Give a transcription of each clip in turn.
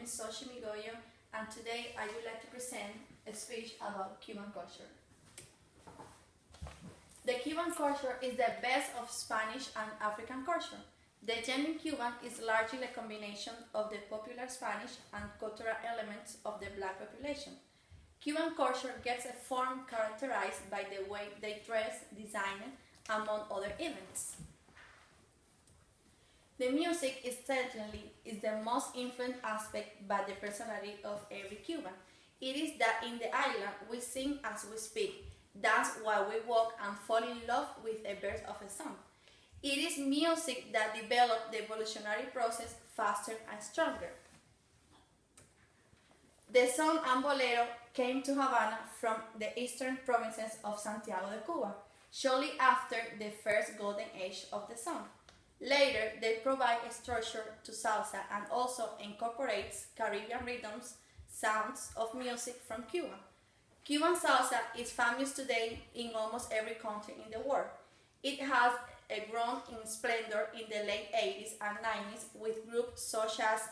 is Sochi Migoyo, and today I would like to present a speech about Cuban culture. The Cuban culture is the best of Spanish and African culture. The genuine Cuban is largely a combination of the popular Spanish and cultural elements of the black population. Cuban culture gets a form characterized by the way they dress, design, among other events. The music is certainly the most influential aspect by the personality of every Cuban. It is that in the island we sing as we speak, dance while we walk, and fall in love with a birth of a song. It is music that developed the evolutionary process faster and stronger. The son and bolero came to Havana from the eastern provinces of Santiago de Cuba, shortly after the first golden age of the song. Later, they provide a structure to salsa and also incorporates Caribbean rhythms, sounds of music from Cuba. Cuban salsa is famous today in almost every country in the world. It has grown in splendor in the late 80s and 90s with groups such as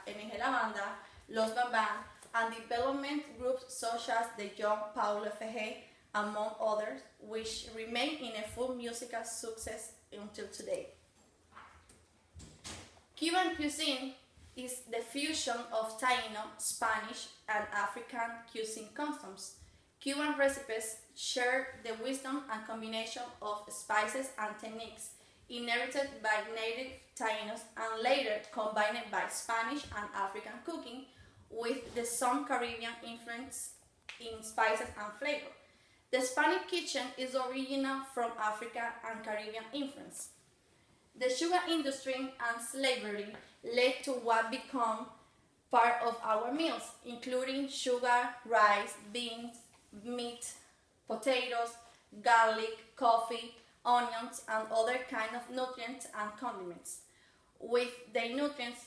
MG La Banda, Los Bambam, and development groups such as the Young Paulo FG, among others, which remain in a full musical success until today. Cuban cuisine is the fusion of Taino, Spanish, and African cuisine customs. Cuban recipes share the wisdom and combination of spices and techniques inherited by native Tainos and later combined by Spanish and African cooking with some Caribbean influence in spices and flavor. The Spanish kitchen is original from Africa and Caribbean influence. The sugar industry and slavery led to what became part of our meals, including sugar, rice, beans, meat, potatoes, garlic, coffee, onions, and other kinds of nutrients and condiments, with the nutrients,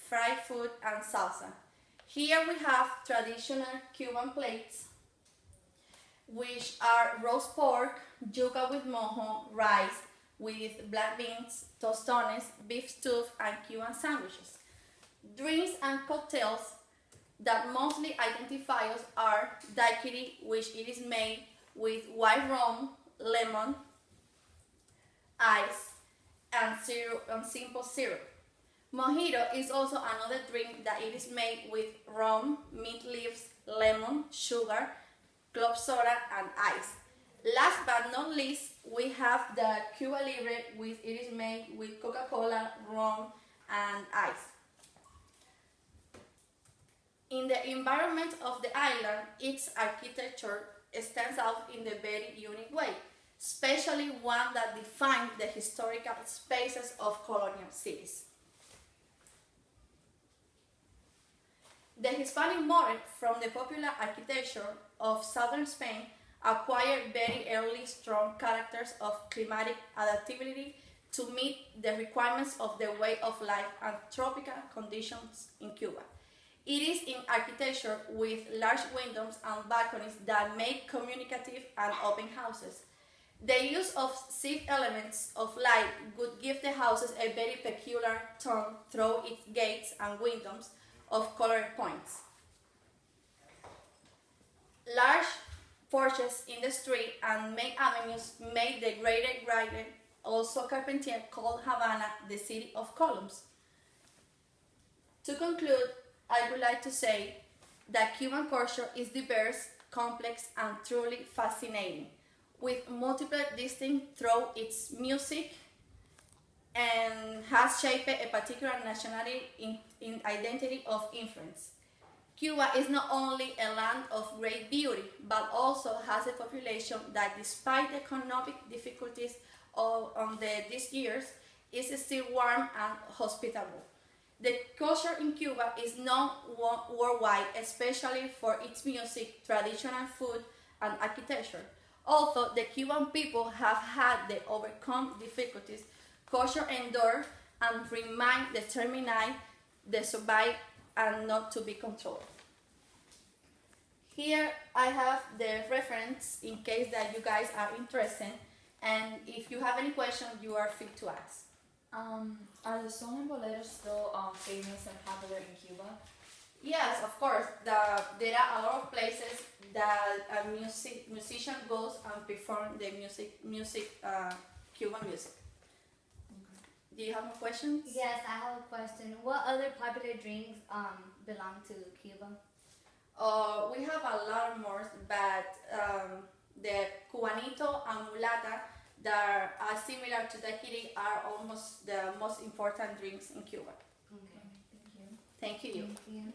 fried food, and salsa. Here we have traditional Cuban plates, which are roast pork, yuca with mojo, rice, with black beans, tostones, beef stew, and Cuban sandwiches. Drinks and cocktails that mostly identify us are daiquiri, which it is made with white rum, lemon, ice, and syrup and simple syrup. Mojito is also another drink that it is made with rum, mint leaves, lemon, sugar, club soda, and ice. Last but not least, we have the Cuba Libre, which it is made with Coca-Cola, rum, and ice. In the environment of the island, its architecture stands out in a very unique way, especially one that defines the historical spaces of colonial cities. The Hispanic model from the popular architecture of southern Spain acquired very early strong characters of climatic adaptability to meet the requirements of the way of life and tropical conditions in Cuba. It is in architecture with large windows and balconies that make communicative and open houses. The use of sieve elements of light would give the houses a very peculiar tone through its gates and windows of colored points. Large porches in the street and main avenues made the greater garden, also Carpentier called Havana the city of columns. To conclude, I would like to say that Cuban culture is diverse, complex, and truly fascinating, with multiple distinct through its music and has shaped a particular nationality in identity of influence. Cuba is not only a land of great beauty, but also has a population that, despite the economic difficulties of these years, is still warm and hospitable. The culture in Cuba is known worldwide, especially for its music, traditional food, and architecture. Although the Cuban people have had to overcome difficulties, culture endures and remains determined to survive and not to be controlled. Here I have the reference in case that you guys are interested, and if you have any questions, you are free to ask. Are the son and boleros still famous and popular in Cuba? Yes, of course. There are a lot of places that a musician goes and perform the Cuban music. Do you have more questions? Yes, I have a question. What other popular drinks belong to Cuba? We have a lot more, but the cubanito and mulata that are similar to daiquiri are almost the most important drinks in Cuba. Okay, thank you. Thank you. Thank you.